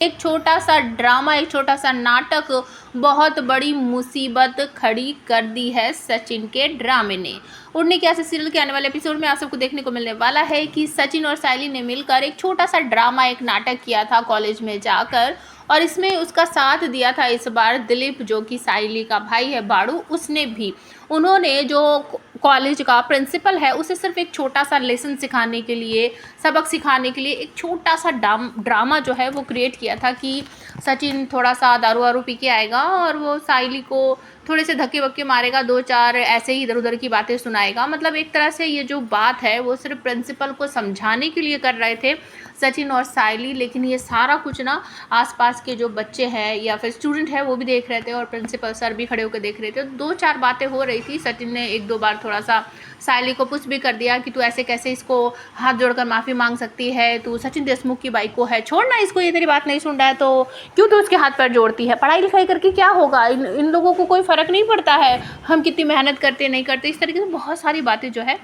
एक छोटा सा ड्रामा, एक छोटा सा नाटक बहुत बड़ी मुसीबत खड़ी कर दी है सचिन के ड्रामे ने। उड़ने की आस सीरियल के आने वाले एपिसोड में आप सबको देखने को मिलने वाला है कि सचिन और सायली ने मिलकर एक छोटा सा ड्रामा, एक नाटक किया था कॉलेज में जाकर, और इसमें उसका साथ दिया था इस बार दिलीप, जो कि सायली का भाई है बाड़ू, उसने भी। उन्होंने जो कॉलेज का प्रिंसिपल है उसे सिर्फ एक छोटा सा लेसन सिखाने के लिए, सबक सिखाने के लिए एक छोटा सा ड्रामा जो है वो क्रिएट किया था कि सचिन थोड़ा सा दारू वारू पी के आएगा और वो सायली को थोड़े से धक्के वक्के मारेगा, दो चार ऐसे ही इधर उधर की बातें सुनाएगा। मतलब एक तरह से ये जो बात है वो सिर्फ प्रिंसिपल को समझाने के लिए कर रहे थे सचिन और सायली, लेकिन ये सारा कुछ ना आसपास के जो बच्चे हैं या फिर स्टूडेंट है वो भी देख रहे थे और प्रिंसिपल सर भी खड़े होकर देख रहे थे। दो चार बातें हो रही थी। सचिन ने एक दो बार थोड़ा सा सायली को पुश भी कर दिया कि तू ऐसे कैसे इसको हाथ जोड़कर माफ़ी मांग सकती है, तू सचिन देशमुख की बाइक को है, छोड़ना इसको, ये तेरी बात नहीं सुन रहा है तो क्यों तू उसके हाथ पैर जोड़ती है, पढ़ाई लिखाई करके क्या होगा, इन लोगों को कोई फ़र्क नहीं पड़ता है हम कितनी मेहनत करते नहीं करते। इस तरीके से बहुत सारी बातें जो है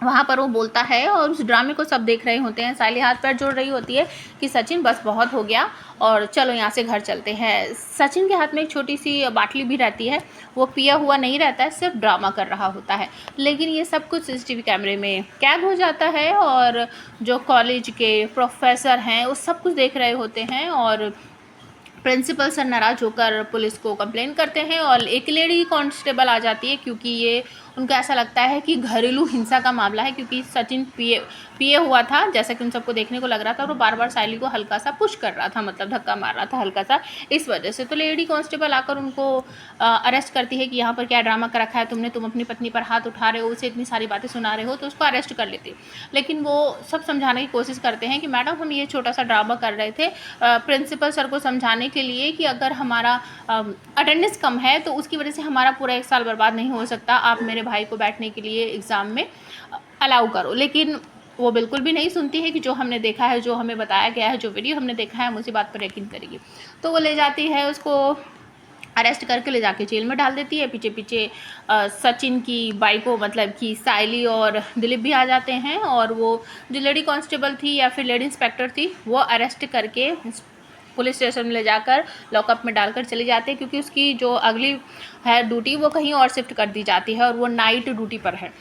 वहाँ पर वो बोलता है और उस ड्रामे को सब देख रहे होते हैं। सायली हाथ पैर जोड़ रही होती है कि सचिन बस बहुत हो गया और चलो यहाँ से घर चलते हैं। सचिन के हाथ में एक छोटी सी बाटली भी रहती है, वो पिया हुआ नहीं रहता है, सिर्फ ड्रामा कर रहा होता है। लेकिन ये सब कुछ सीसीटीवी कैमरे में कैद हो जाता है और जो कॉलेज के प्रोफेसर हैं वो सब कुछ देख रहे होते हैं और प्रिंसिपल सर नाराज़ होकर पुलिस को कंप्लेन करते हैं और एक लेडी कांस्टेबल आ जाती है, क्योंकि ये उनको ऐसा लगता है कि घरेलू हिंसा का मामला है, क्योंकि सचिन पिए हुआ था जैसा कि उन सबको देखने को लग रहा था और वो बार बार सायली को हल्का सा पुश कर रहा था, मतलब धक्का मार रहा था हल्का सा, इस वजह से। तो लेडी कांस्टेबल आकर उनको अरेस्ट करती है कि यहाँ पर क्या ड्रामा कर रखा है तुमने, तुम अपनी पत्नी पर हाथ उठा रहे हो, उसे इतनी सारी बातें सुना रहे हो, तो उसको अरेस्ट कर लेते। लेकिन वो सब समझाने की कोशिश करते हैं कि मैडम हम ये छोटा सा ड्रामा कर रहे थे प्रिंसिपल सर को समझाने के लिए कि अगर हमारा अटेंडेंस कम है तो उसकी वजह से हमारा पूरा एक साल बर्बाद नहीं हो सकता, आप मेरे भाई को बैठने के लिए एग्ज़ाम में अलाउ करो। लेकिन वो बिल्कुल भी नहीं सुनती है कि जो हमने देखा है, जो हमें बताया गया है, जो वीडियो हमने देखा है हम उसी बात पर यकीन करेगी। तो वो ले जाती है उसको, अरेस्ट करके ले जाके जेल में डाल देती है। पीछे पीछे सचिन की बाइक को, मतलब कि सायली और दिलीप भी आ जाते हैं और वो जो लेडी कांस्टेबल थी या फिर लेडी इंस्पेक्टर थी वो अरेस्ट करके पुलिस स्टेशन में ले जाकर लॉकअप में डालकर चले जाते हैं, क्योंकि उसकी जो अगली है ड्यूटी वो कहीं और शिफ्ट कर दी जाती है और वो नाइट ड्यूटी पर है।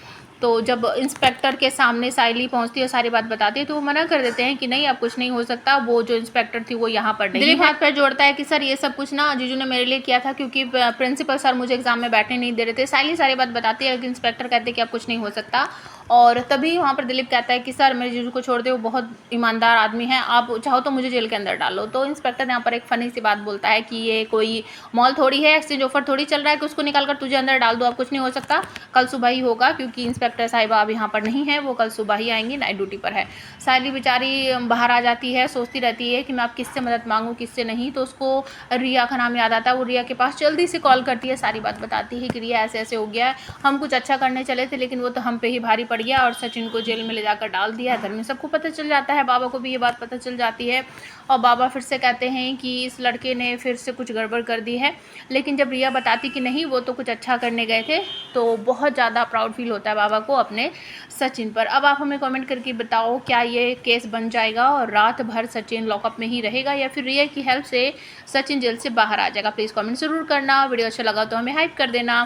तो जब इंस्पेक्टर के सामने सायली पहुंचती है, सारी बात बताती है, तो वो मना कर देते हैं कि नहीं अब कुछ नहीं हो सकता, वो जो इंस्पेक्टर थी वो यहाँ पर नहीं है। दिलीप हाथ पैर जोड़ता है कि सर ये सब कुछ ना जीजू ने मेरे लिए किया था, क्योंकि प्रिंसिपल सर मुझे एग्जाम में बैठने नहीं दे रहे थे। सायली सारी बात बताती है लेकिन इंस्पेक्टर कहते हैं कि अब कुछ नहीं हो सकता। और तभी वहाँ पर दिलीप कहता है कि सर मेरे जीजू को छोड़ दे, वो बहुत ईमानदार आदमी है, आप चाहो तो मुझे जेल के अंदर डालो। तो इंस्पेक्टर यहाँ पर एक फ़नी सी बात बोलता है कि ये कोई मॉल थोड़ी है, एक्सचेंज ऑफर थोड़ी चल रहा है कि उसको निकाल कर तुझे अंदर डाल दो, अब कुछ नहीं हो सकता, कल सुबह ही होगा, क्योंकि इंस्पेक्टर साहिबा अब यहाँ पर नहीं है, वो कल सुबह ही आएंगी, नाइट ड्यूटी पर है। सायली बेचारी बाहर आ जाती है, सोचती रहती है कि मैं अब किससे मदद मांगूँ किससे नहीं। तो उसको रिया का नाम याद आता है, वो रिया के पास जल्दी से कॉल करती है, सारी बात बताती है कि रिया ऐसे ऐसे हो गया है, हम कुछ अच्छा करने चले थे लेकिन वो तो हम पे ही भारी पड़ गया और सचिन को जेल में ले जाकर डाल दिया। घर में सबको पता चल जाता है, बाबा को भी ये बात पता चल जाती है और बाबा फिर से कहते हैं कि इस लड़के ने फिर से कुछ गड़बड़ कर दी है। लेकिन जब रिया बताती कि नहीं वो तो कुछ अच्छा करने गए थे, तो बहुत ज़्यादा प्राउड फील होता है बाबा को अपने सचिन पर। अब आप हमें कमेंट करके बताओ, क्या ये केस बन जाएगा और रात भर सचिन लॉकअप में ही रहेगा या फिर रिया की हेल्प से सचिन जेल से बाहर आ जाएगा? प्लीज़ कमेंट ज़रूर करना। वीडियो अच्छा लगा तो हमें हाइप कर देना।